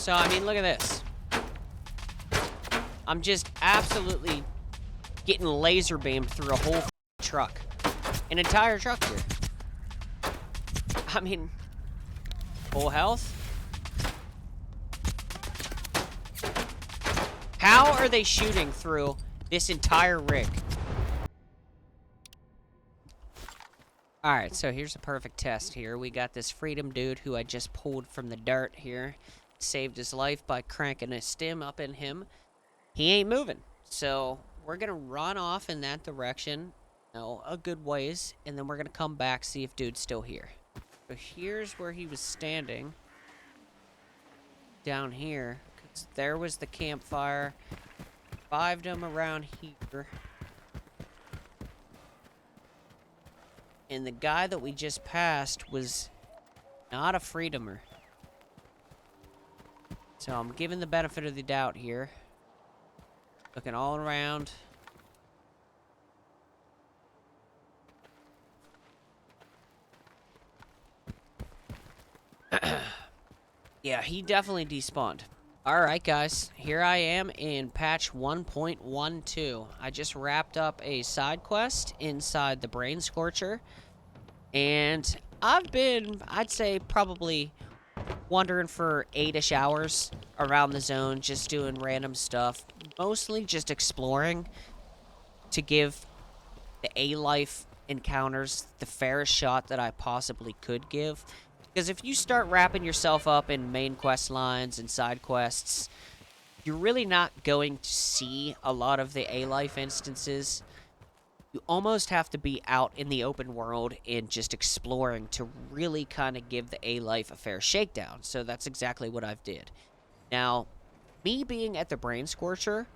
So, I mean, look at this. I'm just absolutely getting laser beamed through a whole truck. An entire truck here. I mean, full health. How are they shooting through this entire rig? Alright, so here's a perfect test here. We got this Freedom dude who I just pulled from the dirt here. Saved his life by cranking a stim up in him. He ain't moving. So we're going to run off in that direction, you know, a good ways. And then we're going to come back, see if dude's still here. So here's where he was standing. Down here. 'Cause there was the campfire. Revived him around here. And the guy that we just passed was not a freedomer. So I'm giving the benefit of the doubt here. Looking all around. Yeah, he definitely despawned. Alright guys, here I am in patch 1.12. I just wrapped up a side quest inside the Brain Scorcher. And I've been, I'd say, probably wandering for 8-ish hours around the zone, just doing random stuff. Mostly just exploring to give the alife encounters the fairest shot that I possibly could give. Because if you start wrapping yourself up in main quest lines and side quests, you're really not going to see a lot of the alife instances. You almost have to be out in the open world and just exploring to really kind of give the alife a fair shakedown. So that's exactly what I've did. Now, me being at the Brain Scorcher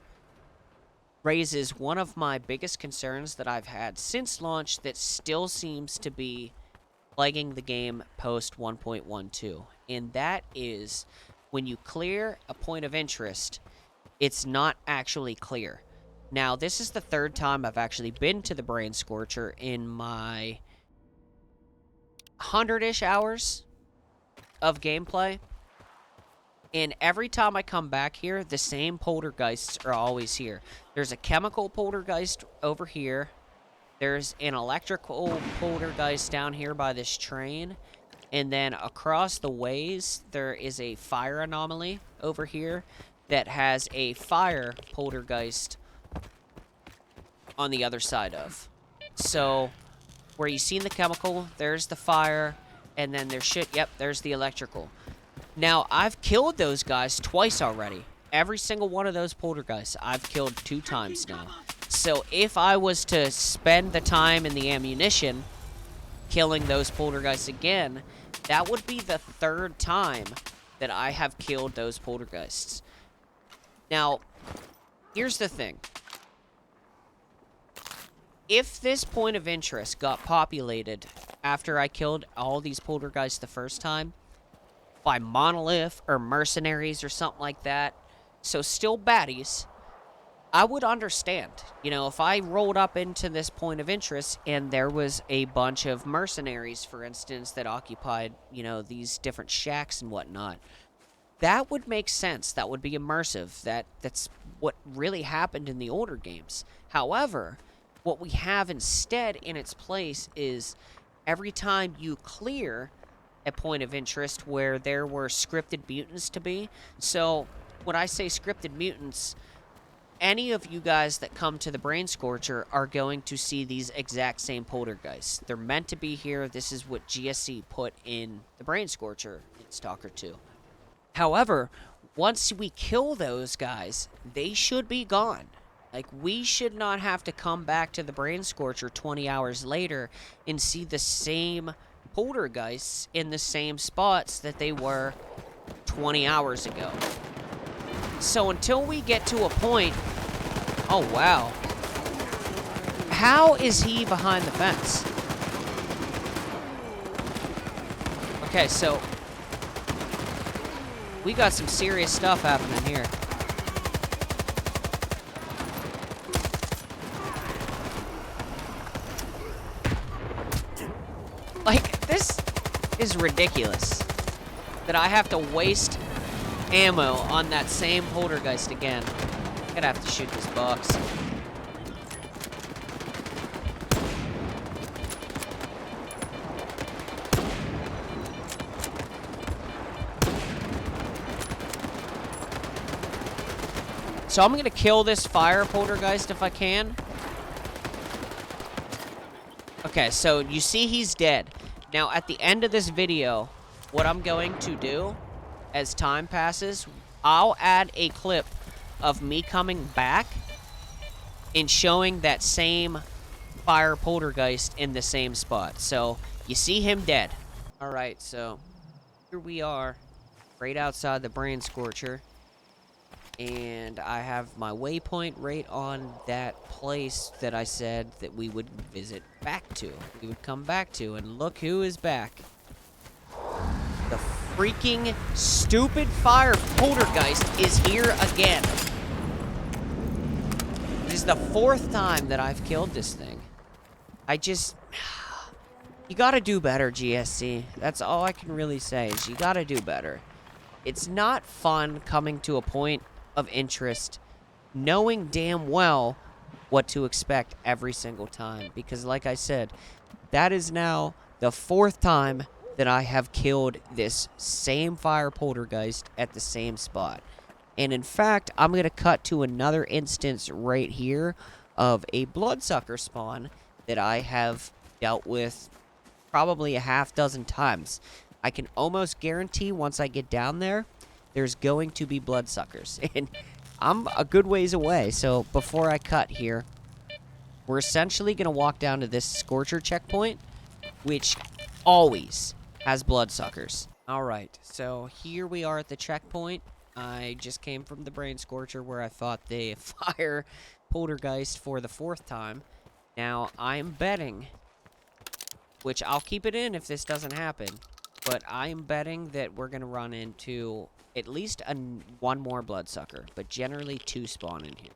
raises one of my biggest concerns that I've had since launch that still seems to be plaguing the game post 1.12, and that is when you clear a point of interest, it's not actually clear. Now, this is the third time I've actually been to the Brain Scorcher in my 100-ish hours of gameplay, and every time I come back here, the same poltergeists are always here. There's a chemical poltergeist over here. There's an electrical poltergeist down here by this train. And then across the ways, there is a fire anomaly over here that has a fire poltergeist on the other side of. So, where you've seen the chemical, there's the fire, and then there's there's the electrical. Now, I've killed those guys twice already. Every single one of those poltergeists, I've killed 2 times now. So if I was to spend the time and the ammunition killing those poltergeists again, that would be the 3rd time that I have killed those poltergeists. Now, here's the thing. If this point of interest got populated after I killed all these poltergeists the first time by monolith or mercenaries or something like that, so still baddies, I would understand. You know, if I rolled up into this point of interest and there was a bunch of mercenaries, for instance, that occupied, you know, these different shacks and whatnot, that would make sense. That would be immersive. That's what really happened in the older games. However, what we have instead in its place is every time you clear a point of interest where there were scripted mutants to be. So when I say scripted mutants, any of you guys that come to the Brain Scorcher are going to see these exact same poltergeists. They're meant to be here. This is what GSC put in the Brain Scorcher in Stalker 2. However, once we kill those guys, they should be gone. Like, we should not have to come back to the Brain Scorcher 20 hours later and see the same poltergeists in the same spots that they were 20 hours ago. So until we get to a point... Oh, wow. How is he behind the fence? Okay, so... we got some serious stuff happening here. Like, this is ridiculous. That I have to waste ammo on that same poltergeist again. I'm gonna have to shoot this box. So I'm gonna kill this fire poltergeist if I can. Okay, so you see he's dead. Now, at the end of this video, what I'm going to do, as time passes, I'll add a clip of me coming back and showing that same fire poltergeist in the same spot. So, you see him dead. Alright, so here we are, right outside the Brain Scorcher. And I have my waypoint right on that place that I said that we would visit back to. We would come back to, and look who is back. The freaking stupid fire poltergeist is here again. This is the 4th time that I've killed this thing. You gotta do better, GSC. That's all I can really say, is you gotta do better. It's not fun coming to a point of interest, knowing damn well what to expect every single time. Because like I said, that is now the 4th time that I have killed this same fire poltergeist at the same spot. And in fact, I'm going to cut to another instance right here of a bloodsucker spawn that I have dealt with probably a half dozen times. I can almost guarantee once I get down there, there's going to be bloodsuckers. And I'm a good ways away, so before I cut here, we're essentially going to walk down to this Scorcher checkpoint, which always has bloodsuckers. Alright, so here we are at the checkpoint. I just came from the Brain Scorcher where I fought the fire poltergeist for the 4th time. Now, I'm betting, which I'll keep it in if this doesn't happen, but I'm betting that we're going to run into at least one more bloodsucker, but generally 2 spawn in here.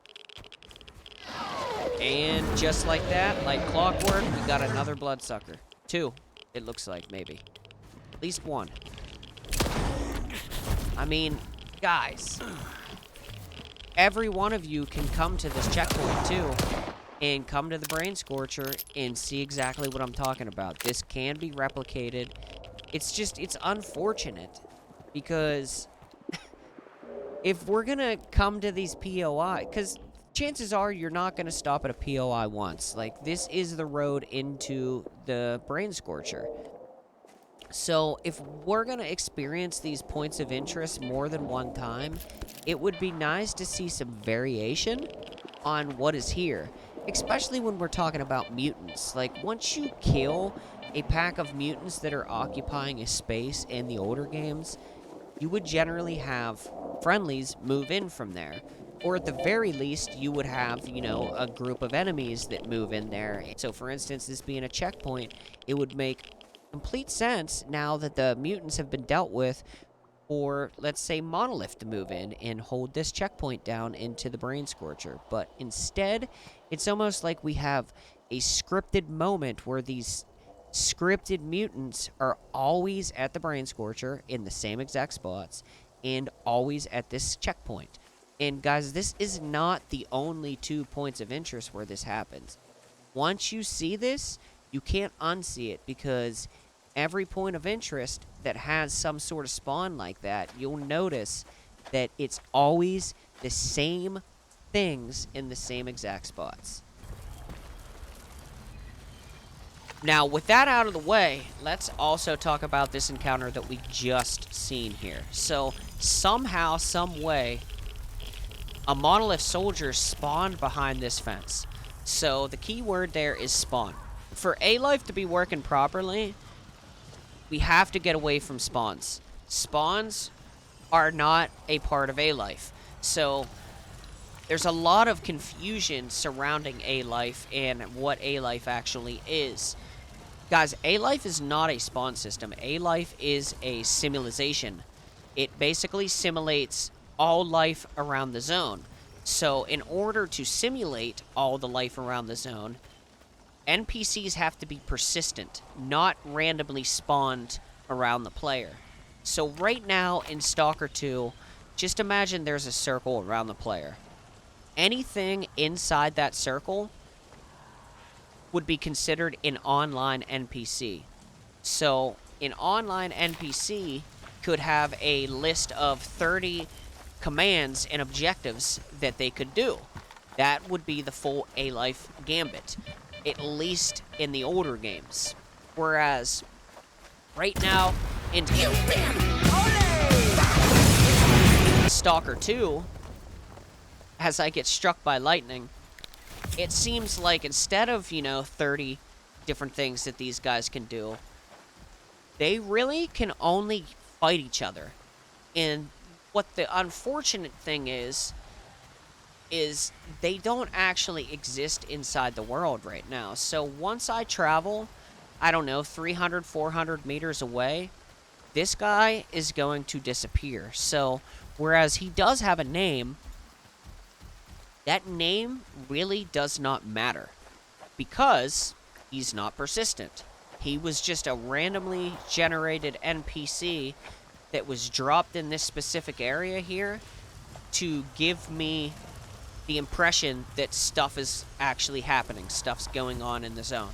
And just like that, like clockwork, we got another bloodsucker. 2, it looks like, maybe. At least 1. I mean, guys, every one of you can come to this checkpoint, too, and come to the Brain Scorcher and see exactly what I'm talking about. This can be replicated. It's unfortunate, because if we're gonna come to these POI, because chances are you're not gonna stop at a POI once. Like, this is the road into the Brain Scorcher. So, if we're gonna experience these points of interest more than one time, it would be nice to see some variation on what is here. Especially when we're talking about mutants. Like, once you kill a pack of mutants that are occupying a space in the older games, you would generally have friendlies move in from there. Or at the very least, you would have, you know, a group of enemies that move in there. So, for instance, this being a checkpoint, it would make complete sense now that the mutants have been dealt with for, let's say, Monolith to move in and hold this checkpoint down into the Brain Scorcher. But instead, it's almost like we have a scripted moment where these scripted mutants are always at the Brain Scorcher in the same exact spots and always at this checkpoint. And guys, this is not the only 2 points of interest where this happens. Once you see this, you can't unsee it, because every point of interest that has some sort of spawn like that, you'll notice that it's always the same things in the same exact spots. Now, with that out of the way, let's also talk about this encounter that we just seen here. So, somehow, some way, a Monolith soldier spawned behind this fence. So, the key word there is spawn. For alife to be working properly, we have to get away from spawns. Spawns are not a part of alife. So, there's a lot of confusion surrounding alife and what alife actually is. Guys, alife is not a spawn system. Alife is a simulation. It basically simulates all life around the zone. So, in order to simulate all the life around the zone, NPCs have to be persistent, not randomly spawned around the player. So right now in Stalker 2, just imagine there's a circle around the player. Anything inside that circle would be considered an online NPC. So, an online NPC could have a list of 30 commands and objectives that they could do. That would be the full alife gambit, at least in the older games. Whereas, right now, in Stalker 2, as I get struck by lightning, it seems like instead of, 30 different things that these guys can do, they really can only fight each other. And what the unfortunate thing is they don't actually exist inside the world right now. So once I travel, I don't know, 300, 400 meters away, this guy is going to disappear. So whereas he does have a name, that name really does not matter because he's not persistent. He was just a randomly generated NPC that was dropped in this specific area here to give me the impression that stuff is actually happening, stuff's going on in the zone.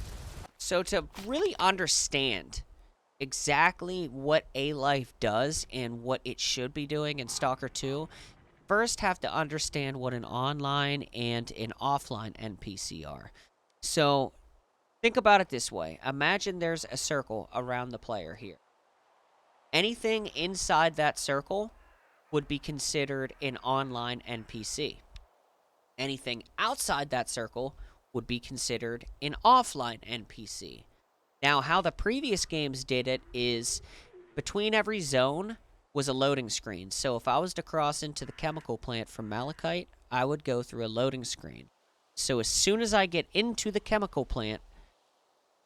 So to really understand exactly what alife does and what it should be doing in Stalker 2, first have to understand what an online and an offline NPC are. So think about it this way. Imagine there's a circle around the player here. Anything inside that circle would be considered an online NPC. Anything outside that circle would be considered an offline NPC. Now, how the previous games did it is between every zone was a loading screen. So if I was to cross into the chemical plant from Malachite, I would go through a loading screen. So as soon as I get into the chemical plant,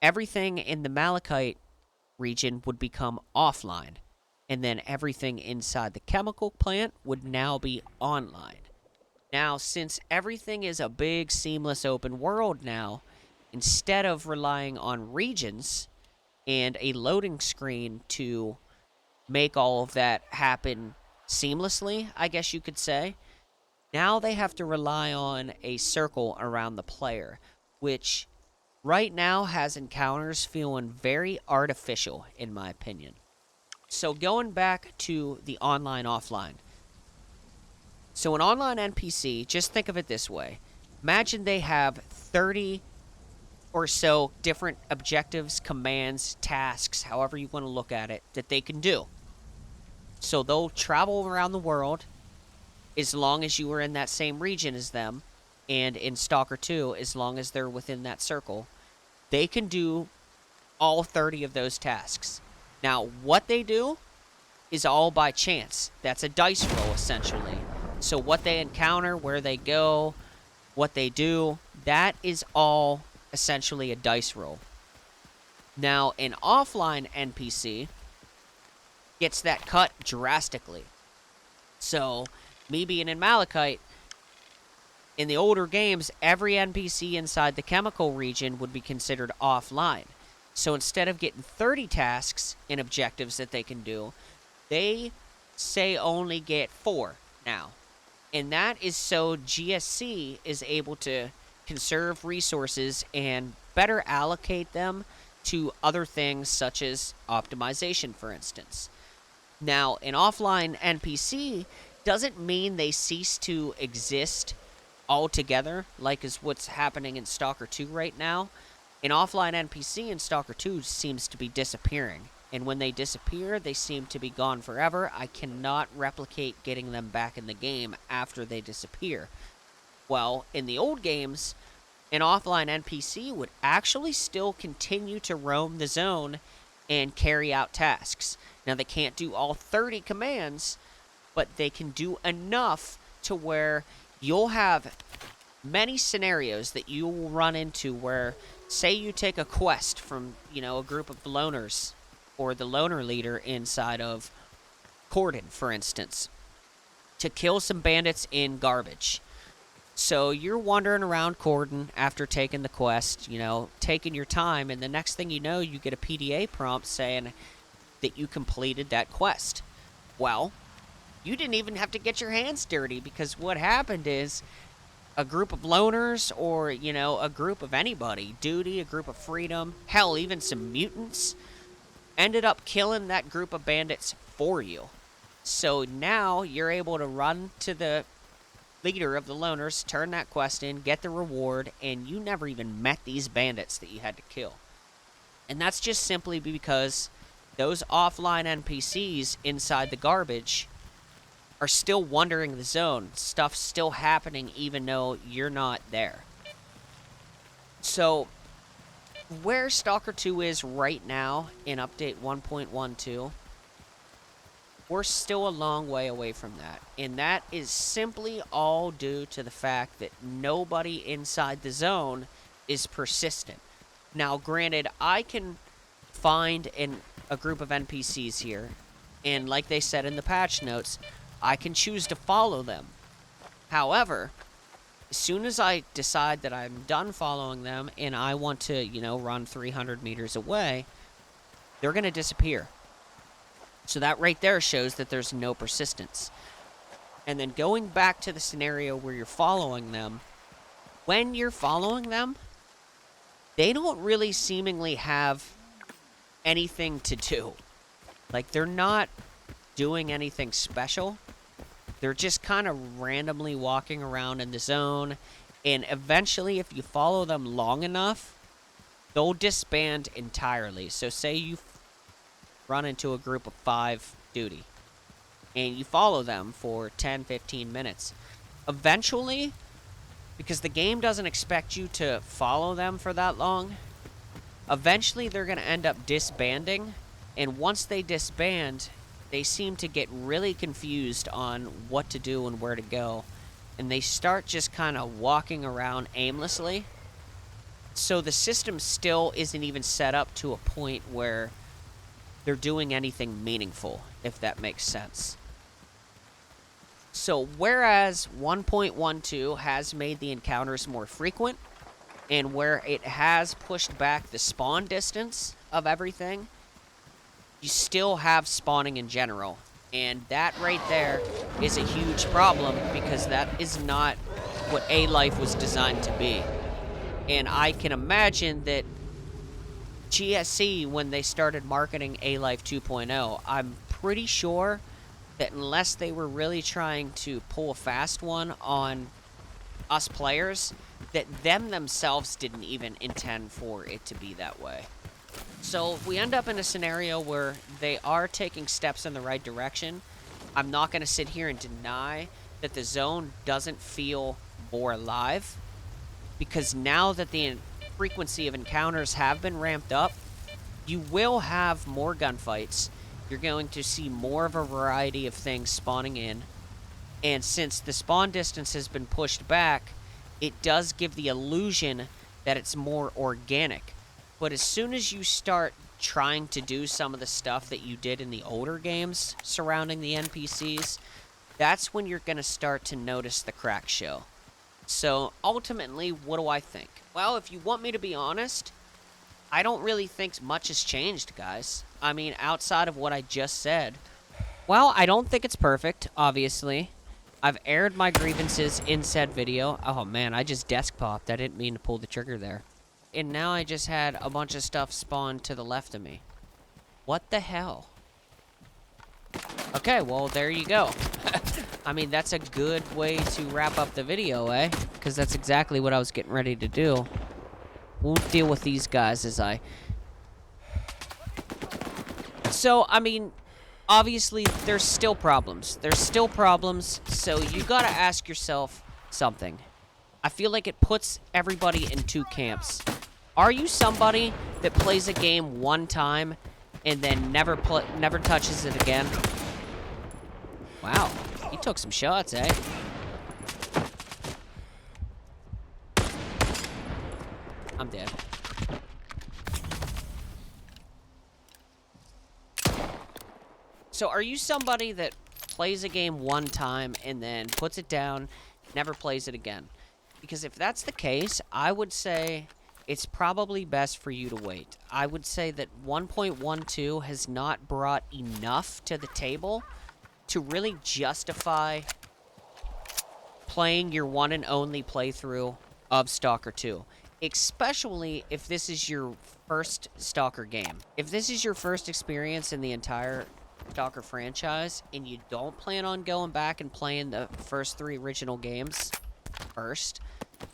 everything in the Malachite region would become offline. And then everything inside the chemical plant would now be online. Now, since everything is a big, seamless open world now, instead of relying on regions and a loading screen to make all of that happen seamlessly, I guess you could say, now they have to rely on a circle around the player, which right now has encounters feeling very artificial, in my opinion. So going back to the online offline. So an online NPC, just think of it this way. Imagine they have 30 or so different objectives, commands, tasks, however you want to look at it, that they can do. So they'll travel around the world as long as you are in that same region as them, and in Stalker 2, as long as they're within that circle, they can do all 30 of those tasks. Now, what they do is all by chance. That's a dice roll, essentially. So what they encounter, where they go, what they do, that is all essentially a dice roll. Now, an offline NPC gets that cut drastically. So, me being in Malachite, in the older games, every NPC inside the chemical region would be considered offline. So instead of getting 30 tasks and objectives that they can do, they say only get 4 now. And that is so GSC is able to conserve resources and better allocate them to other things such as optimization, for instance. Now, an offline NPC doesn't mean they cease to exist altogether, like is what's happening in Stalker 2 right now. An offline NPC in Stalker 2 seems to be disappearing. And when they disappear, they seem to be gone forever. I cannot replicate getting them back in the game after they disappear. Well, in the old games, an offline NPC would actually still continue to roam the zone and carry out tasks. Now, they can't do all 30 commands, but they can do enough to where you'll have many scenarios that you will run into where, say you take a quest from, a group of loners, or the loner leader inside of Corden, for instance, to kill some bandits in garbage. So you're wandering around Corden after taking the quest, taking your time, and the next thing you know, you get a PDA prompt saying that you completed that quest. Well, You didn't even have to get your hands dirty, because what happened is a group of loners, or, you know, a group of anybody, duty, a group of freedom, hell, even some mutants, ended up killing that group of bandits for you. So now you're able to run to the leader of the loners, turn that quest in, get the reward, and you never even met these bandits that you had to kill. And that's just simply because those offline NPCs inside the garbage are still wandering the zone. Stuff's still happening even though you're not there. So, where Stalker 2 is right now in update 1.12, we're still a long way away from that. And that is simply all due to the fact that nobody inside the zone is persistent. Now, granted, I can find a group of NPCs here, and like they said in the patch notes, I can choose to follow them. However, as soon as I decide that I'm done following them and I want to, you know, run 300 meters away, they're going to disappear. So that right there shows that there's no persistence. And then going back to the scenario where you're following them, when you're following them, they don't really seemingly have anything to do. Like, they're not doing anything special. They're just kind of randomly walking around in the zone, and eventually, if you follow them long enough, they'll disband entirely. So say you run into a group of 5 duty, and you follow them for 10-15 minutes. Eventually, because the game doesn't expect you to follow them for that long, eventually they're going to end up disbanding, and once they disband, they seem to get really confused on what to do and where to go, and they start just kind of walking around aimlessly. So the system still isn't even set up to a point where they're doing anything meaningful, if that makes sense. So whereas 1.12 has made the encounters more frequent, and where it has pushed back the spawn distance of everything, you still have spawning in general. And that right there is a huge problem, because that is not what alife was designed to be. And I can imagine that GSC, when they started marketing alife 2.0, I'm pretty sure that unless they were really trying to pull a fast one on us players, that them themselves didn't even intend for it to be that way. So if we end up in a scenario where they are taking steps in the right direction, I'm not going to sit here and deny that the zone doesn't feel more alive, because now that the frequency of encounters have been ramped up, you will have more gunfights. You're going to see more of a variety of things spawning in, and since the spawn distance has been pushed back, it does give the illusion that it's more organic. But as soon as you start trying to do some of the stuff that you did in the older games surrounding the NPCs, that's when you're going to start to notice the cracks show. So ultimately, what do I think? Well, if you want me to be honest, I don't really think much has changed, guys. I mean, outside of what I just said. Well, I don't think it's perfect, obviously. I've aired my grievances in said video. Oh man, I just desk popped. I didn't mean to pull the trigger there. And now I just had a bunch of stuff spawn to the left of me. What the hell? Okay, well, there you go. I mean, that's a good way to wrap up the video, eh? Because that's exactly what I was getting ready to do. We'll deal with these guys as I... So, I mean, obviously, there's still problems. There's still problems, so you gotta ask yourself something. I feel like it puts everybody in 2 camps. Are you somebody that plays a game one time and then never touches it again? Wow, he took some shots, eh? I'm dead. So are you somebody that plays a game one time and then puts it down, never plays it again? Because if that's the case, I would say it's probably best for you to wait. I would say that 1.12 has not brought enough to the table to really justify playing your one and only playthrough of Stalker 2. Especially if this is your first Stalker game. If this is your first experience in the entire Stalker franchise, and you don't plan on going back and playing the first 3 original games first,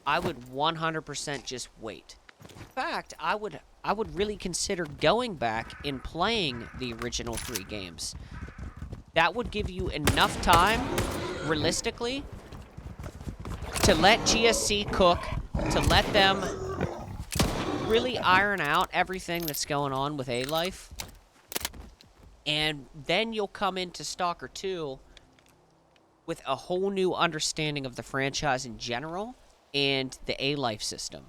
I would 100% just wait. In fact, I would really consider going back and playing the original 3 games. That would give you enough time, realistically, to let GSC cook, to let them really iron out everything that's going on with alife. And then you'll come into Stalker 2 with a whole new understanding of the franchise in general and the alife system.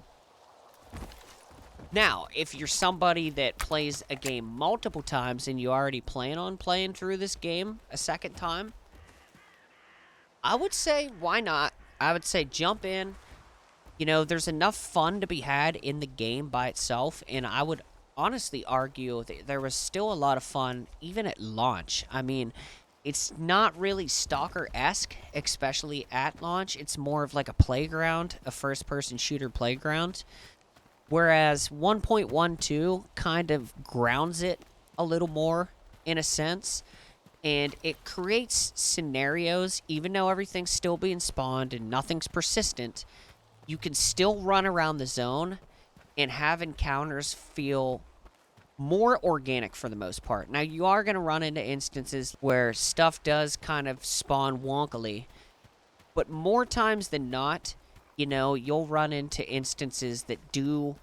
Now, if you're somebody that plays a game multiple times and you already plan on playing through this game a second time, I would say, why not? I would say jump in. You know, there's enough fun to be had in the game by itself, and I would honestly argue that there was still a lot of fun even at launch. I mean, it's not really Stalker-esque, especially at launch. It's more of like a playground, a first-person shooter playground. Whereas 1.12 kind of grounds it a little more, in a sense. And it creates scenarios, even though everything's still being spawned and nothing's persistent, you can still run around the zone and have encounters feel more organic for the most part. Now, you are going to run into instances where stuff does kind of spawn wonkily, but more times than not, you know, you'll run into instances that do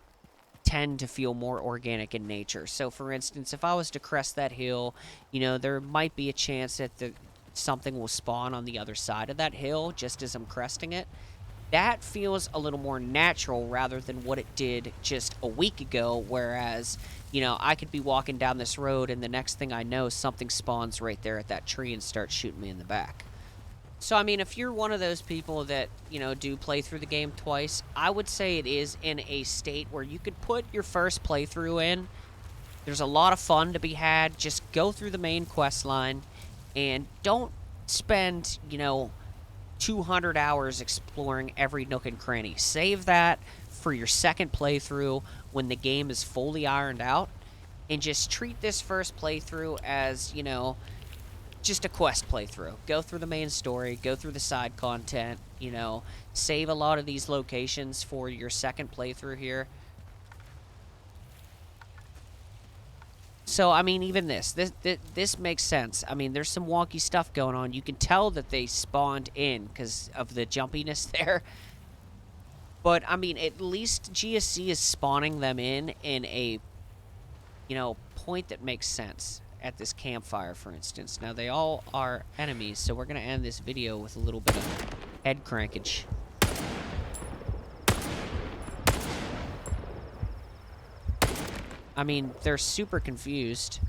tend to feel more organic in nature. So, for instance, if I was to crest that hill, you know, there might be a chance that something will spawn on the other side of that hill just as I'm cresting it. That feels a little more natural rather than what it did just a week ago, whereas, you know, I could be walking down this road and the next thing I know, something spawns right there at that tree and starts shooting me in the back. So, I mean, if you're one of those people that, you know, do play through the game twice, I would say it is in a state where you could put your first playthrough in. There's a lot of fun to be had. Just go through the main quest line and don't spend, you know, 200 hours exploring every nook and cranny. Save that for your second playthrough when the game is fully ironed out, and just treat this first playthrough as, you know, just a quest playthrough. Go through the main story, go through the side content, you know, save a lot of these locations for your second playthrough here. So, I mean, even this makes sense. I mean, there's some wonky stuff going on. You can tell that they spawned in because of the jumpiness there. But, I mean, at least GSC is spawning them in a, you know, point that makes sense. At this campfire, for instance. Now, they all are enemies, so we're going to end this video with a little bit of head crankage. I mean, they're super confused.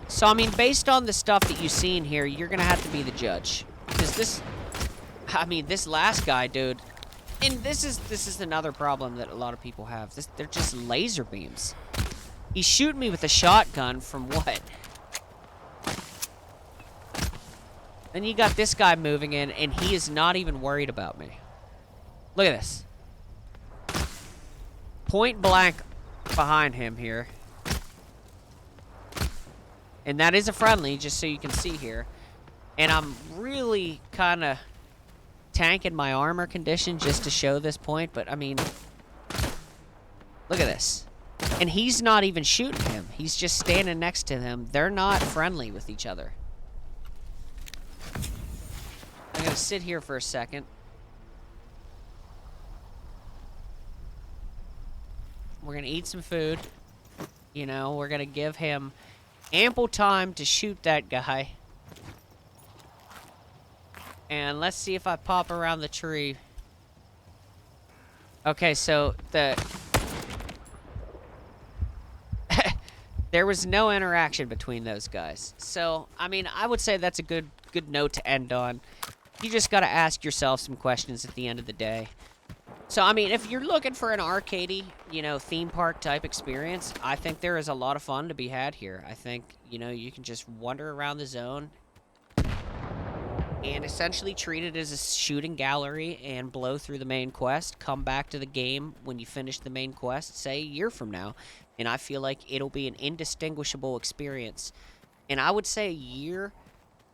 So, I mean, based on the stuff that you've seen here, you're going to have to be the judge. Because this last guy, dude... And this is another problem that a lot of people have. They're just laser beams. He's shooting me with a shotgun from what? Then you got this guy moving in, and he is not even worried about me. Look at this. Point blank behind him here. And that is a friendly, just so you can see here. And I'm really kind of tanking my armor condition just to show this point, but I mean, look at this. And he's not even shooting him. He's just standing next to him. They're not friendly with each other. I'm gonna sit here for a second. We're gonna eat some food. You know, we're gonna give him ample time to shoot that guy. And let's see if I pop around the tree. Okay, so there was no interaction between those guys. So, I mean, I would say that's a good note to end on. You just gotta ask yourself some questions at the end of the day. So, I mean, if you're looking for an arcadey, theme park type experience, I think there is a lot of fun to be had here. I think, you can just wander around the zone and essentially treat it as a shooting gallery and blow through the main quest. Come back to the game when you finish the main quest, say a year from now. And I feel like it'll be an indistinguishable experience. And I would say a year,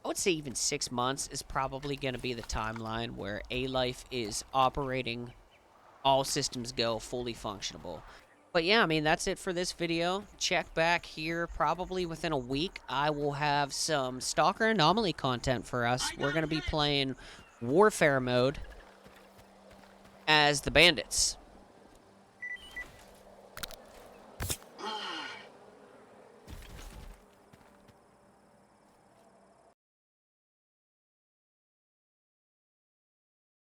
I would say even 6 months is probably going to be the timeline where Alife is operating all systems go, fully functionable. But yeah, I mean, that's it for this video. Check back here probably within a week. I will have some Stalker Anomaly content for us. We're going to be playing Warfare mode as the bandits.